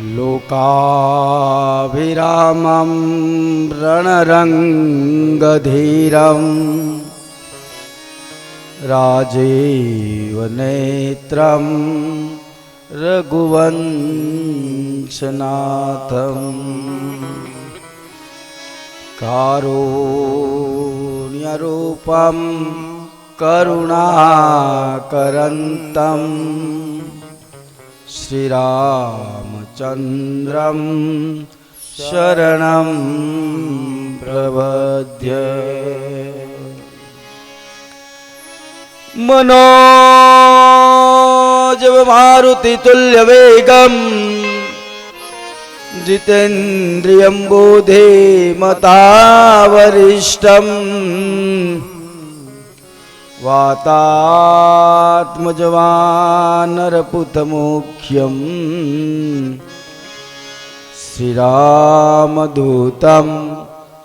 लोकाभिरामं रणरङ्गधीरं राजीवनेत्रं रघुवंशनाथं कारुण्यरूपं करुणाकरन्तं श्रीरामचन्द्रं शरणं प्रपद्ये। मनोजव मारुतितुल्यवेगं जितेन्द्रियं बुद्धिमतावरिष्ठं वातात्मजवानरपुतमुख्यं श्रीरामदूतं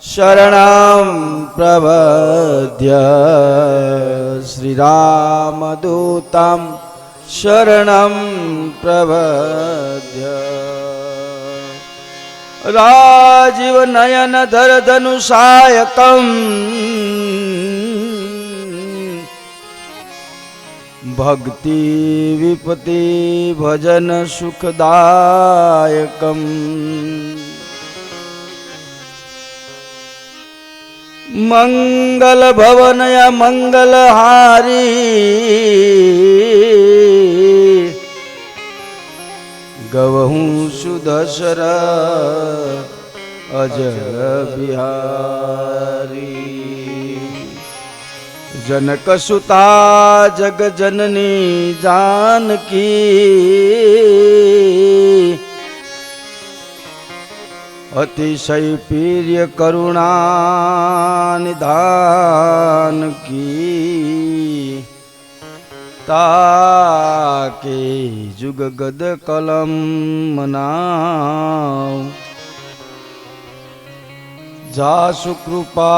शरणं प्रपद्ये। श्रीरामदूतं शरणं प्रपद्ये। राजीवनयनधरधनुषायकम् भक्ति विपति भजन सुखदायकम् मंगल भवनय मंगलहारी गवहू सुदशर अजर बिहारी जनक सुता जग जननी जानकी अतिशय प्रिय करुणा निधान की ताके जुग गद कलम मनाओ जासु कृपा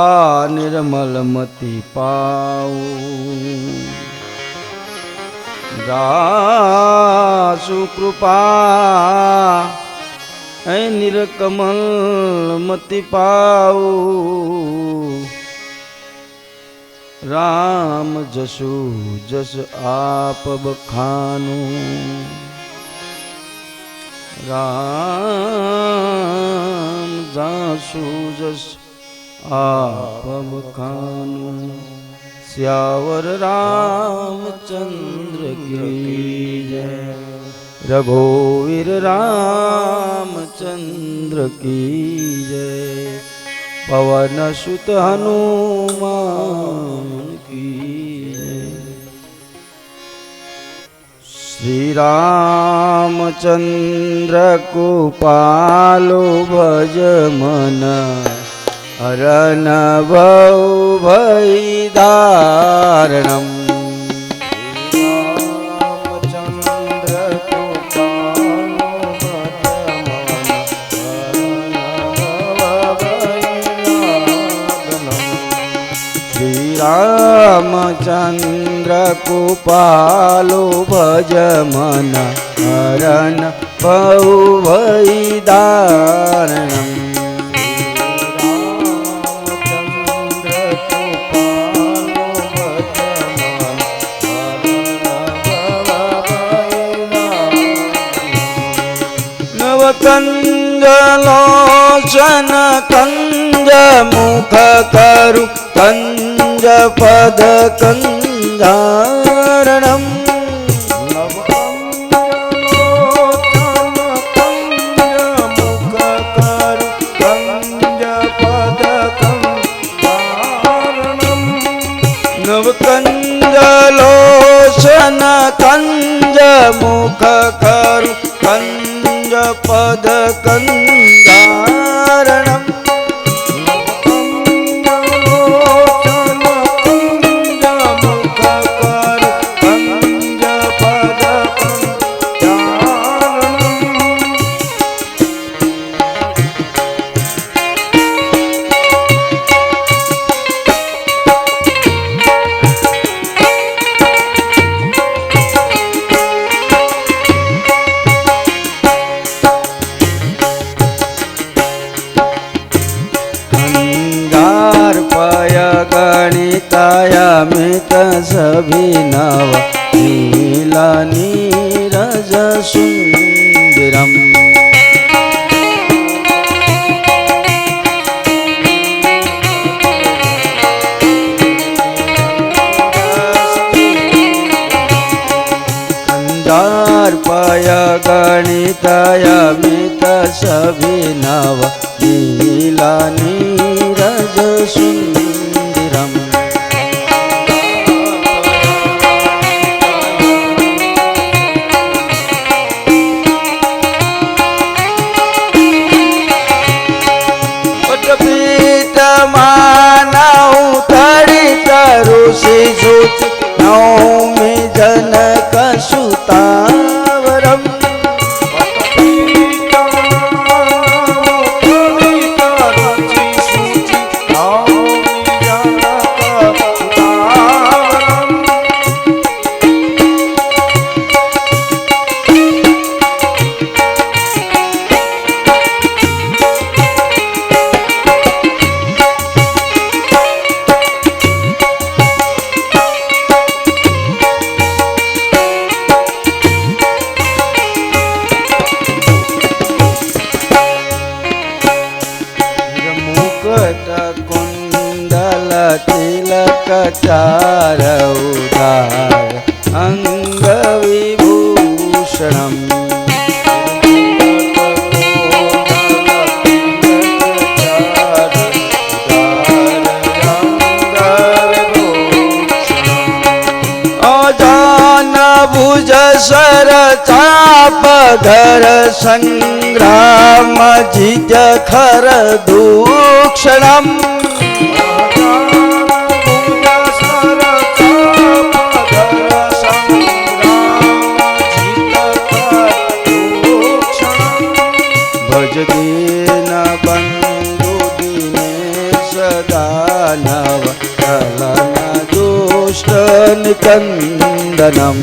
निर्मल मति पाओ जासु कृपा निरकमल मति पाओ राम जसु जस आप बखानो राम जासु जस आप बखानो श्यावर रामचंद्र की जय। रघुवीर रामचंद्र की जय। पवन सुत हनुमान की जय। श्री रामचंद्र को पालो भज मन हरन भव भय धारणम। रामचंद्र को पालो भज मन हरन बहु भय धारणम। नवकंज लोचन कंज मुख करु कंज पद कंजारणम। नवकंज लोचन कंज मुख करु कंज पद कंजारणम। अभिनव नीला नीरज सुंदरम अर्पय गणितय मित सभिनव नीला नीरज सुंदरम पीत मानव तड़ित ऋषि सूच नौमि जनक सुतावरम कुंडल तिलक चार उदार अंग विभूषणम अजान भुज सर चाप धर संग्राम जिज खर दूक्षणम भज दीन बंधु दिनेश दानव कलन दुष्ट निकंदनम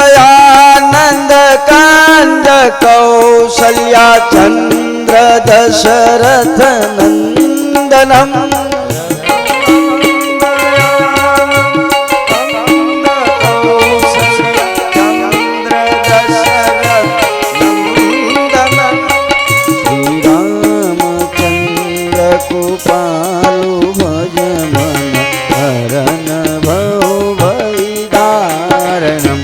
रघुनंदयानंद कांद कौसल्या चंद्र दशरथ नंदनम श्रीरामचंद्र कृपालु भज मन हरण भव भयदारणम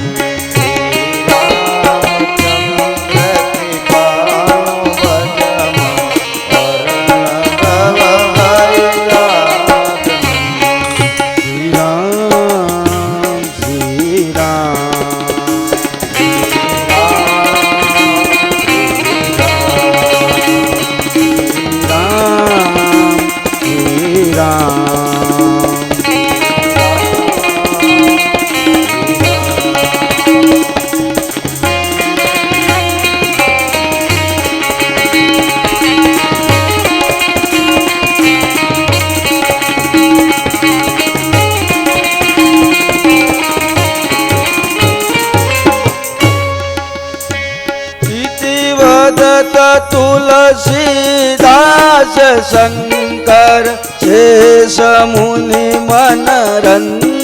तुलसीदास शंकर शेष मुनि मनरंजनम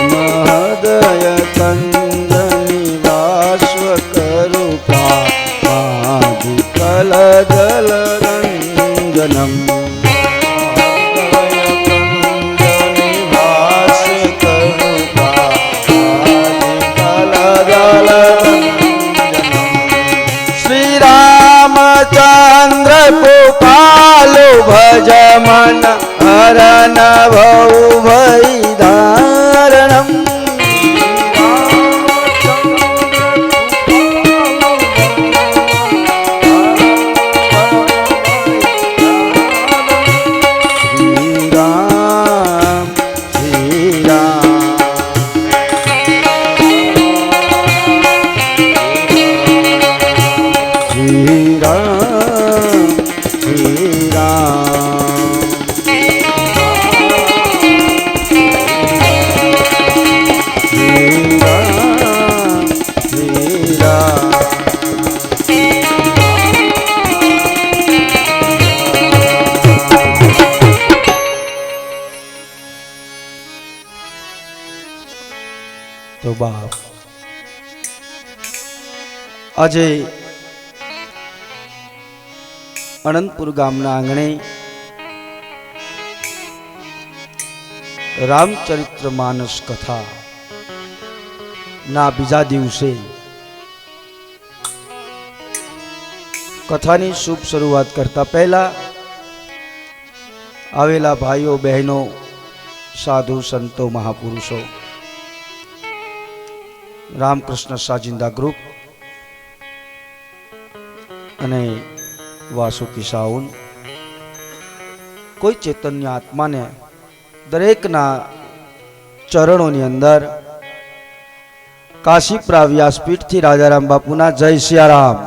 हृदय कंद निवास्व करूपा आदि कल जल रंजनम चंद्र कृपालु भज मन हरण भव भयदारण બાપ. આજે અનંતપુર ગામના આંગણે રામચરિત્ર માનસ કથા ના બીજા દિવસે કથાની શુભ શરૂઆત કરતા પહેલા આવેલા ભાઈઓ બહેનો, સાધુ સંતો, મહાપુરુષો, રામકૃષ્ણ સાજિંદા ગ્રુપ અને વાસુકી સાઉન, કોઈ ચૈતન્ય આત્માને દરેકના ચરણોની અંદર કાશીપુરા વ્યાસપીઠથી રાજારામ બાપુના જય સિયારામ.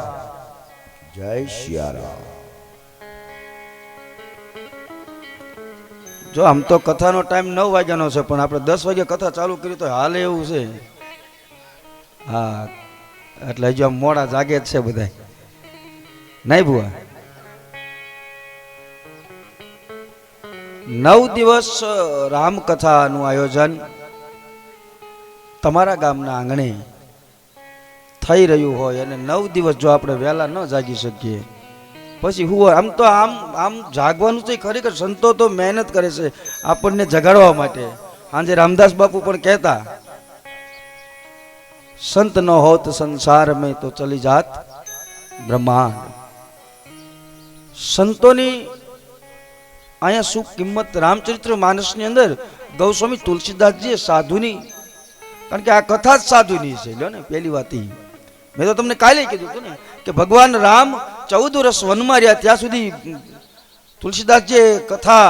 જય સિયારામ. જો આમ તો કથાનો ટાઈમ 9 વાગ્યાનો છે, પણ આપણે 10 વાગે કથા ચાલુ કરી તો હાલે એવું છે. હા, એટલે હજુ આમ મોડા જાગે જ છે બધા, નહીં બુઆ? 9 દિવસ રામકથાનું આયોજન તમારા ગામના આંગણે થઈ રહ્યું હોય અને 9 દિવસ જો આપણે વહેલા ન જાગી શકીએ પછી હું આમ તો આમ જાગવાનું તો ખરેખર સંતો તો મહેનત કરે છે આપણને જગાડવા માટે. આજે રામદાસ બાપુ પણ કહેતા, સંત ન હોત સંસાર મેં તો ચલી જાત બ્રહ્માંડ. સંતોની અહીંયા શું કિંમત રામચરિત્ર માનસની અંદર ગૌસ્વામી તુલસીદાસજીએ સાધુની, કારણ કે આ કથા જ સાધુની છે. લ્યો ને, પહેલી વાત એ મેં તો તમને કાલે કીધું હતું ને કે ભગવાન રામ 14 વર્ષ વનમાં રહ્યા ત્યાં સુધી તુલસીદાસજીએ કથા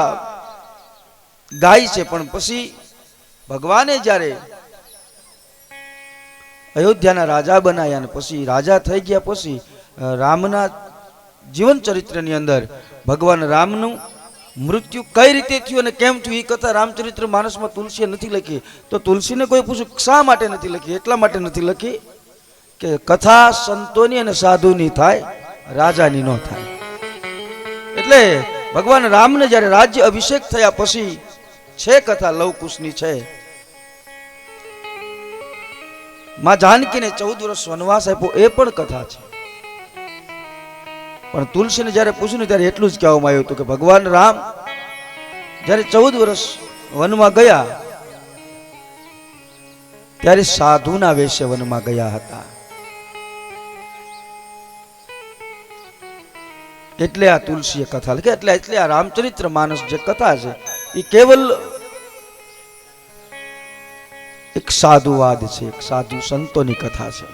ગાઈ છે, પણ પછી ભગવાને જ્યારે અયોધ્યાના રાજા બનાવ્યા અને પછી રાજા થઈ ગયા પછી રામના જીવન ચરિત્રની અંદર ભગવાન રામનું મૃત્યુ કઈ રીતે થયું અને કેમ થયું એ કથા રામચરિત્ર માનસમાં તુલસીએ નથી લખી. તો તુલસીને કોઈ પૂછ્યું શા માટે નથી લખી? એટલા માટે નથી લખી કે કથા સંતોની અને સાધુની થાય, રાજાની ન થાય. એટલે ભગવાન રામને જ્યારે રાજ્ય અભિષેક થયા પછી છે કથા લવકુશની છે. માં જાનકીને 14 વર્ષ વનવાસ આપ્યો એ પણ કથા છે. પણ તુલસીને જ્યારે પૂછ્યું ત્યારે એટલું જ કહેવામાં આવ્યું હતું કે ભગવાન રામ જ્યારે 14 વર્ષ વનમાં ગયા ત્યારે સાધુના વેશે વનમાં ગયા હતા. એટલે આ તુલસીએ કથા લખી. એટલે આ રામચરિત્ર માનસ જે કથા છે એ કેવલ એક સાધુવાદ છે, એક સાધુ સંતોની કથા છે.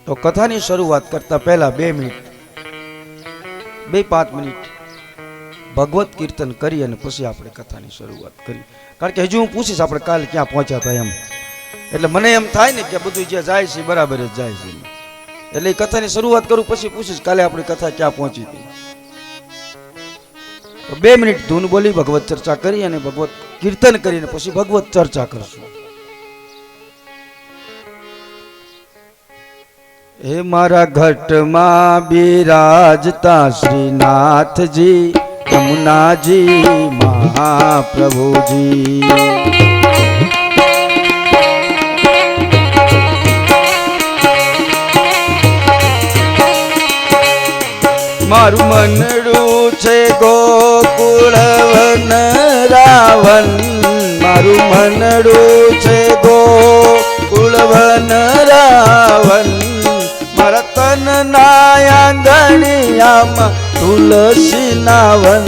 તો કથાની શરૂઆત કરતા પહેલા 2 મિનિટ 2-5 મિનિટ ભગવત કીર્તન કરી અને પછી આપણે કથાની શરૂઆત કરી. કારણ કે હજુ હું પૂછીશ આપણે કાલે ક્યાં પહોંચ્યા હતા એમ, એટલે મને એમ થાય ને કે બધું જે જાય છે બરાબર જ જાય છે. એટલે એ કથાની શરૂઆત કરું પછી પૂછીશ કાલે આપણી કથા ક્યાં પહોંચી હતી. તો 2 મિનિટ ધૂન બોલી ભગવત ચર્ચા કરી અને ભગવત કીર્તન કરીને પછી ભગવત ચર્ચા કરશું. હે મારા ઘટમાં બિરાજતા શ્રીનાથજી, યમુનાજી, મહાપ્રભુજી. મારું મનડું છે ગોકુળ વન રાવણ, મારું મનડું છે ગોકુળ વન રાવણ. મારા તન ના આંગણિયામાં તુલસી નાવન,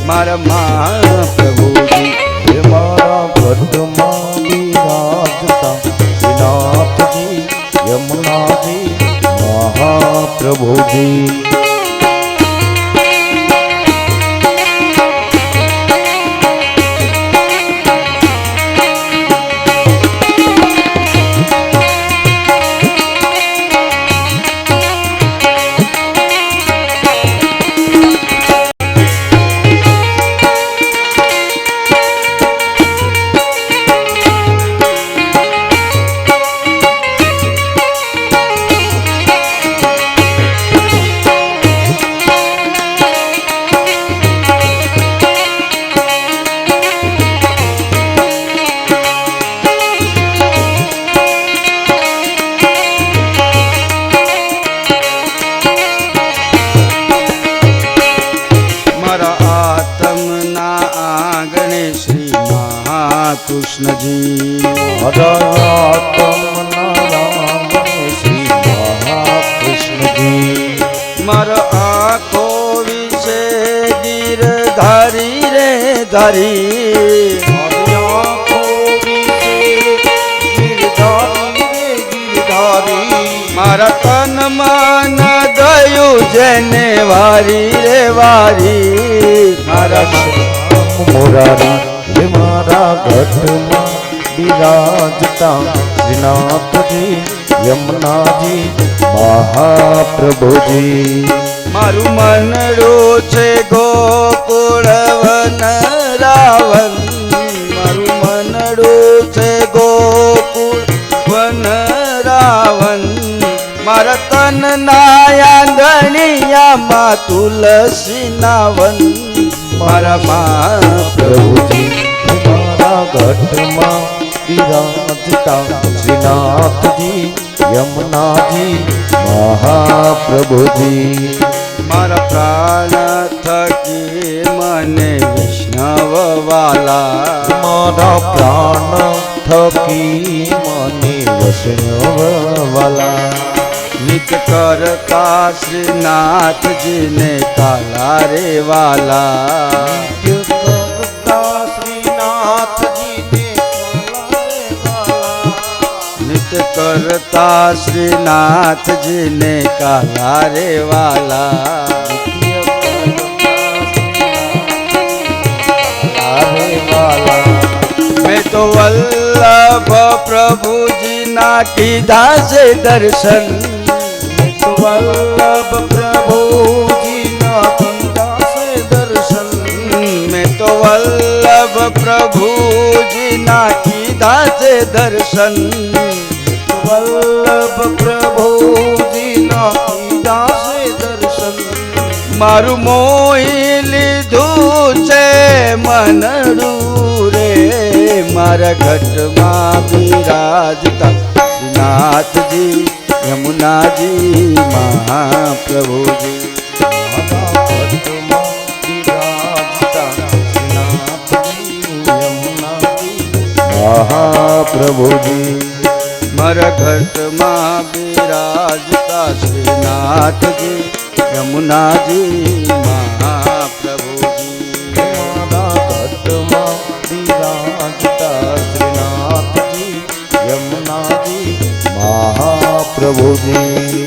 મારા મહાપ્રભુજી. હે મારા ઘટમાં બિરાજતા શ્રીનાથજી, યમુનાજી, મહાપ્રભુજી. કૃષ્ણજી આત્મના રામ શ્રી મહાકૃષ્ણજી મારા આંખો વિશે ગીરધારી રે ધારી મારી આંખો વિશે ગિરધારી રે ગિરધારી મારા તન મન દયું જેને વારી રે વારી મારા મોરારી હે મારા ઘટમાં બિરાજતા શ્રીનાથજી યમુનાજી મહાપ્રભુજી મારું મનડું છે ગોકુળ વન રાવણ મારું મનડું છે ગોકુળ વન રાવણ મારા તન નાયાંગણિયામાં તુલસી નાવન મારા મહાપ્રભુજી મારા ઘટમાં બિરાજતા શ્રીનાથજી યમુનાજી મહાપ્રભુજી મારા પ્રાણ થકી મને વૈષ્ણવ વાલા મારા પ્રાણ થકી મને વૈષ્ણવ વાલા નિત કરતા શ્રીનાથજીને કાલા રે વાલા કરતા શ્રીનાથજીને નિત કરતા શ્રીનાથજીને કાલા રે વાલા મેં તો વલ્લભ પ્રભુજીના કીધા છે દર્શન વલ્લભ પ્રભુજીના કીધા છે દર્શન મેં તો વલ્લભ પ્રભુજીના કીધા છે દર્શન વલ્લભ પ્રભુજીના કીધા છે દર્શન મારું મોહી લીધું છે મનડું રે મારા ઘટમાં બિરાજતા શ્રીનાથજી યમુનાજી મહાપ્રભુજી મહાપ્રભુજી મારા ઘટમાં બિરાજતા શ્રીનાથજી યમુનાજી મહાપ્રભુજી મારા ઘટમાં બિરાજતા શ્રીનાથજી યમુનાજી મહાપ્રભુજી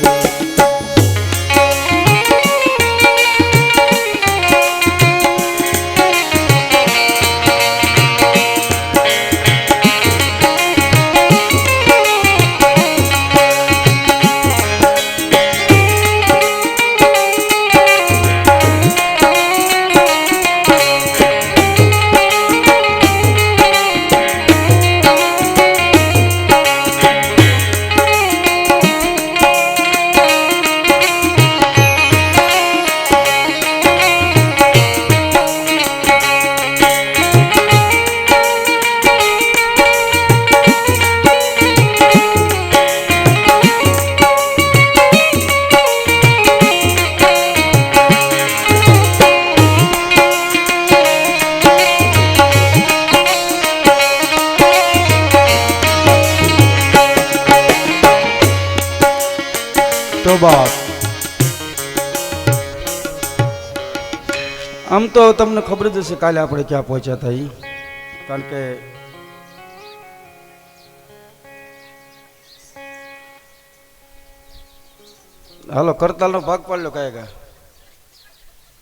તો બાપ આમ તો તમને ખબર જ હશે કાલે આપણે ક્યાં પહોંચ્યા હતા ઈ કારણ કે હાલો કરતાલનો ભાગ પાડલો કાંઈ કા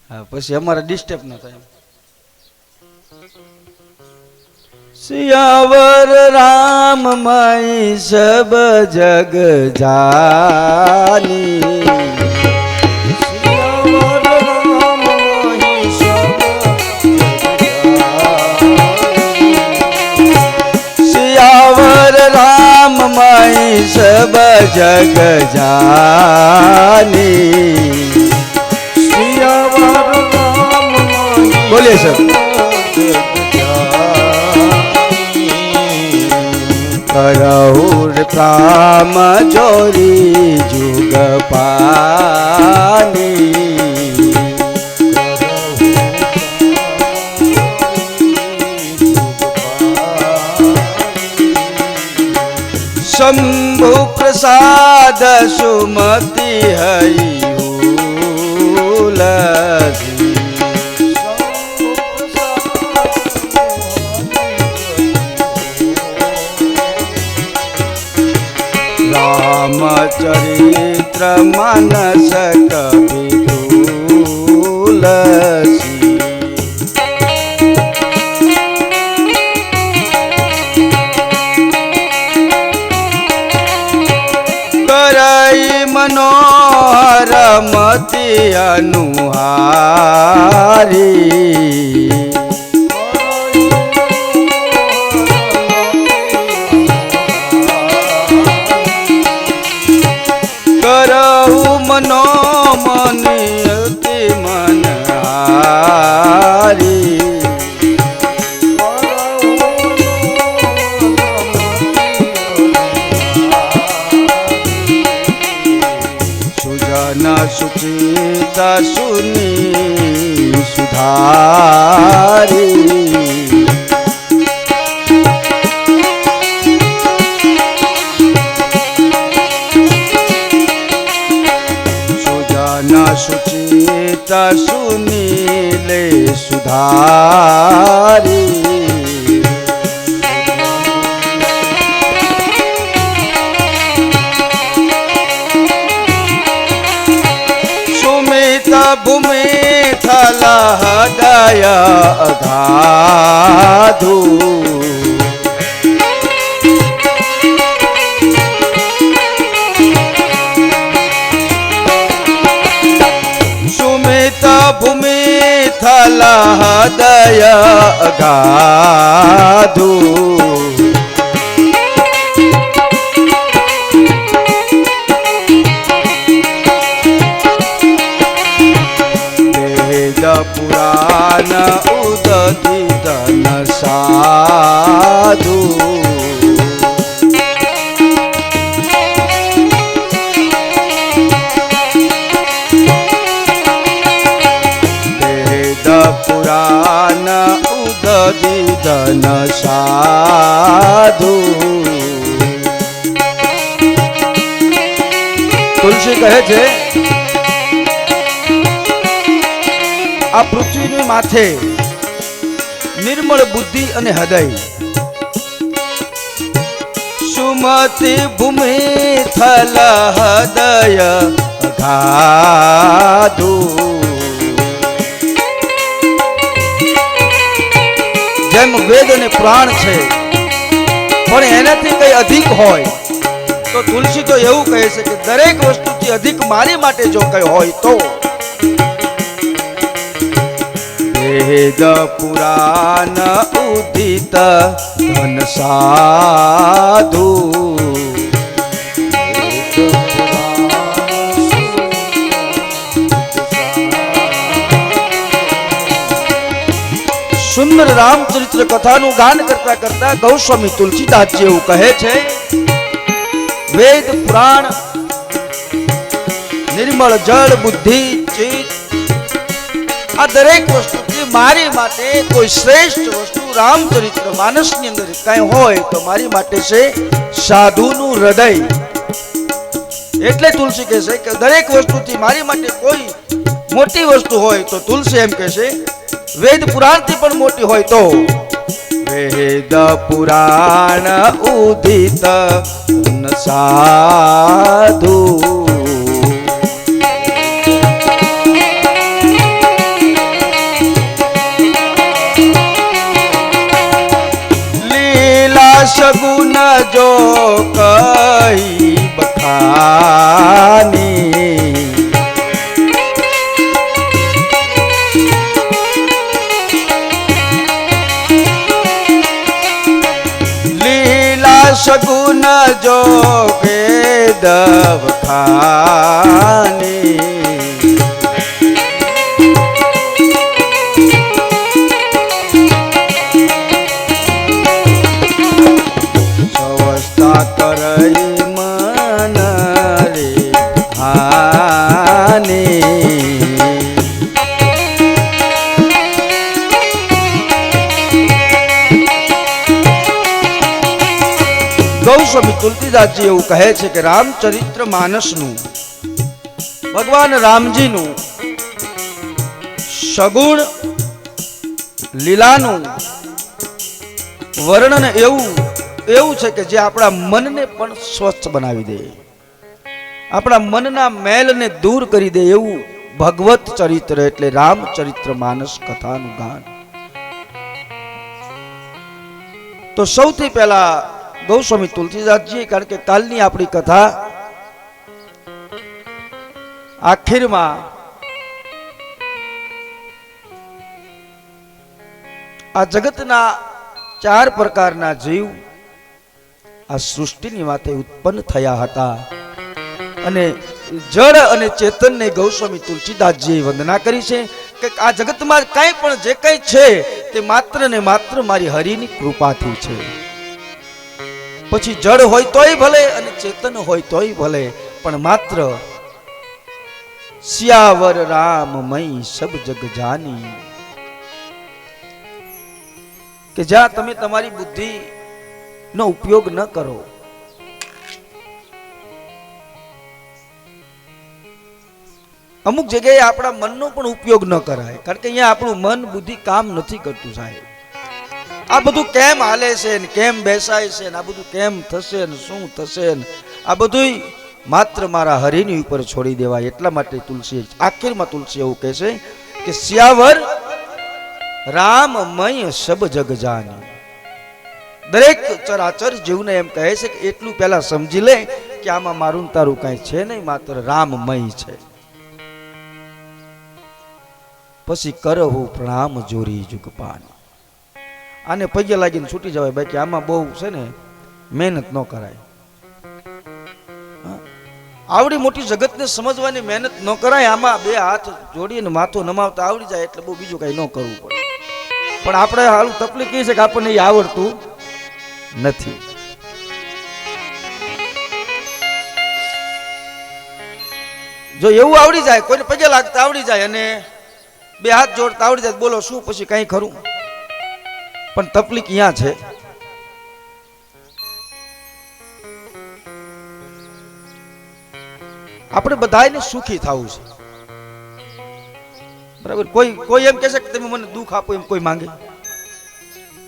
હા પછી અમારે ડિસ્ટર્બ ન થાય સિયાવર રામ માઈ સબ જગ જાની સિયાવર રામ માઈ સબ સિયાવર રામ માઈ સબ જગ જાની સિયાવર રામ માઈ બોલીએ સર કરહુર પ્રામ ચોરી જુગ પાની शंभु प्रसाद सुमति हई हुलसी रामचरित्र मानस कवि तुलसी करई मनोहर मति अनुहारी करहु मनोमनियति मनहारी सुजन सुचिता सुनी सुधारी सुचिता सुनीले सुधारी सुमित भूमि थला हृदय अगाधु भूमि थला हृदय अगाधु वेद पुराण उदधित न साधु पुराण उदधित न साधु तुलसी कहे छे आ पृथ्वी माथे निर्मल बुद्धि अने हृदय सुमति भूमि थल हृदय अगाधु જેમ વેદ અને પુરાણ છે પણ એનાથી કઈ અધિક હોય તો તુલસી તો એવું કહે છે કે દરેક વસ્તુથી અધિક મારી માટે જો કઈ હોય તો વેદ પુરાણ ઉદિત ધન સાધુ सुंदर रामचरित्र कथा नु गान करता करता गोस्वामी तुलसीदास जी એવું કહે છે वेद पुराण निर्मल जल बुद्धि चित आ दरेक वस्तु की मारी माटे कोई श्रेष्ठ वस्तु रामचरित्र मानस ની અંદર કાઈ હોય તો મારી માટે છે સાધુ નું હૃદય એટલે તુલસી કહે છે કે દરેક વસ્તુથી મારી માટે કોઈ મોટી વસ્તુ હોય તો તુલસી એમ કહે છે वेद पुराण थी पण मोटी होय तो वेद पुराण उदित न साधु लीला सगुन जो कही बखानी सगुन जो वेद बखानी सवस्था करई मन रे हानि ગૌસ્વામી તુલસીદાસજી એવું કહે છે કે રામચરિત્ર માનસનું ભગવાન રામજીનું સગુણ લીલાનું વર્ણન એવું છે કે જે આપણા મનને પણ સ્વસ્થ બનાવી દે, આપણા મનના મેલને દૂર કરી દે એવું ભગવત ચરિત્ર એટલે રામચરિત્ર માનસ કથાનું ગાન. તો સૌથી પહેલા ગૌસ્વામી તુલસીદાસજી, કારણ કે કાલની આપણી કથા આખીરમાં આ જગતના 4 પ્રકારના જીવ આ સૃષ્ટિની માથે ઉત્પન્ન થયા હતા અને જળ અને ચેતનને ગૌસ્વામી તુલસીદાસજીએ વંદના કરી છે કે આ જગતમાં કંઈ પણ જે કંઈ છે તે માત્ર ને માત્ર મારી હરિની કૃપાથી છે. પછી જળ હોય તોય ભલે અને ચેતન હોય તોય ભલે, પણ માત્ર સિયાવર રામમય સબ જગ જાની, કે જ્યાં તમે તમારી બુદ્ધિ નો ઉપયોગ ન કરો, અમુક જગ્યાએ આપણા મનનો પણ ઉપયોગ ન કરાય, કારણ કે અહીંયા આપણું મન બુદ્ધિ કામ નથી કરતું સાહેબ. આ બધું કેમ હાલે છે ને કેમ બેસાય છે ને આ બધું કેમ થશે ને શું થશે ને આ બધું માત્ર મારા હરિની ઉપર છોડી દેવાય. એટલા માટે તુલસી આખીરમાં તુલસી એવું કહે છે કે સિયાવર રામમય સબ જગ જાની. દરેક ચરાચર જીવને એમ કહે છે કે એટલું પહેલા સમજી લે કે આમાં મારું તારું કાંઈ છે નહીં, માત્ર રામમય છે. પછી કરહું પ્રણામ જોરી જુગપાન. આને પગે લાગીને છૂટી જવાય, બાકી આમાં બહુ છે ને મહેનત ન કરાય. આવડી મોટી જગતને સમજવાની મહેનત ન કરાય. આમાં 2 હાથ જોડીને માથું નમાવતા આવડી જાય એટલે બહુ બીજું કઈ ન કરવું પડે. પણ આપણે હાલ તકલીફ એ છે કે આપણને એ આવડતું નથી. જો એવું આવડી જાય, કોઈને પગે લાગતા આવડી જાય અને 2 હાથ જોડતા આવડી જાય, બોલો શું પછી કઈ ખરું? પણ તકલીફ અહીંયા છે. આપણે બધાને સુખી થવું છે, બરાબર? કોઈ એમ કહે છે કે તમે મને દુઃખ આપો, એમ કોઈ માંગે?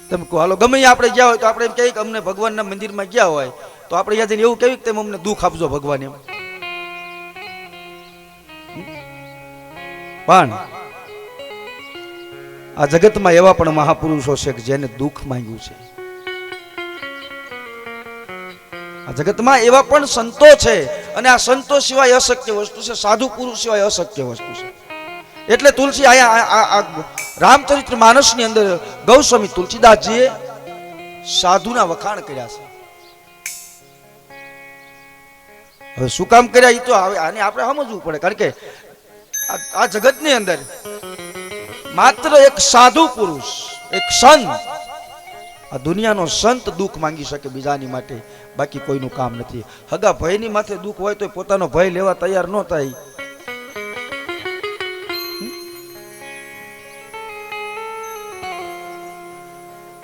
તમે કહો હાલો ગમે આપણે ગયા હોય તો આપણે એમ કહીએ કે અમને ભગવાનના મંદિરમાં ગયા હોય તો આપણે અહીંયા જઈને એવું કહેવું કે તમે અમને દુઃખ આપજો ભગવાન, એમ. પણ આ જગતમાં એવા પણ મહાપુરુષો છે કે જેને દુઃખ માંગ્યું છે. આ જગતમાં એવા પણ સંતો છે અને આ સંતો સિવાય અશક્ય વસ્તુ છે, સાધુ પુરુષ સિવાય અશક્ય વસ્તુ છે. એટલે તુલસી આયા રામચરિત્ર માનસની અંદર ગૌસ્વામી તુલસીદાસજીએ સાધુના વખાણ કર્યા છે. હવે શું કામ કર્યા એ તો હવે આને આપણે સમજવું પડે, કારણ કે આ જગતની અંદર માત્ર એક સાધુ પુરુષ, એક સંત, આ દુનિયાનો સંત દુઃખ માંગી શકે બીજાની માટે, બાકી કોઈનું કામ નથી. હગા ભયની માથે દુઃખ હોય તો પોતાનો ભય લેવા તૈયાર ન થાય,